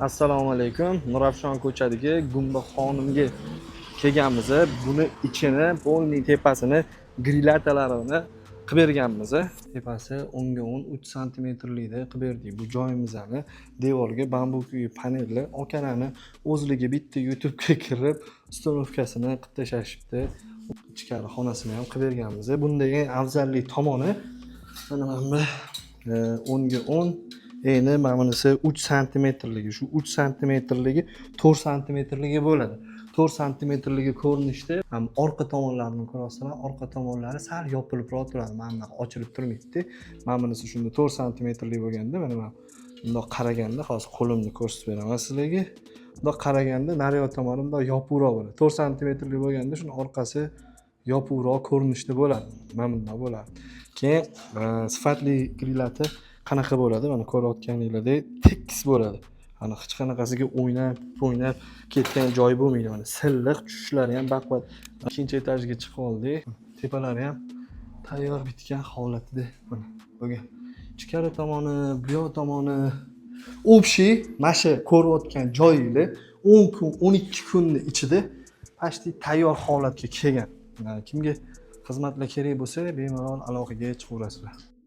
Assalomu alaykum. Nurafshon ko'chadagi Gumba xonimga kelganmiz. Buni ichini, bo'yni tepasini grillatalarini qilib berganmiz. Tepasi 10 ga 10 3 santimetrlikda qilib berdik. Bu joyimizni devorga bambukiy panelli okanani o'zligi bitta YouTube'ga kirib, ustanovkasini qilib tashlashibdi. Ichkari xonasini ham qilib berganmiz. Bundagi afzallik tomoni mana bu 10 ga 10 Endi mana bunisi 3 santimetrligi, shu 3 santimetrligi 4 santimetrligi bo'ladi. 4 santimetrligi ko'rinishda ham orqa tomonlarini ko'rasizlar, orqa tomonlari sal yopilibroq turadi. Mana bunaqa ochilib turmaydi. Mana bunisi shunda 4 santimetrlik bo'lganda, mana bundoq qaraganda, hozir qo'limni ko'rsatib beraman sizlarga. Bundoq qaraganda naryoq tomoni bundoq yopiqroq bo'ladi. 4 santimetrlik bo'lganda shuni orqasi yopiqroq ko'rinishda bo'ladi. Mana bundoq bo'ladi. Keyin sifatli grillati qanaqa bo'ladi? Mana ko'rayotganinglardek tekis bo'ladi. Ana hech qanaqasiga o'ynab ketgan joyi bo'lmaydi. Mana silliq, tushishlari ham baquvvat. Ikkinchi etajga chiqib oldik. Tepalari ham tayyor bitgan holatda mana bo'lgan. Ichkari tomoni, bu yoq tomoni общий mana shu ko'rayotgan joyingda 10 kun, 12 kunning ichida почти tayyor holatga kelgan. Kimga xizmatlar kerak bo'lsa, bemalol aloqaga chiqaverasizlar.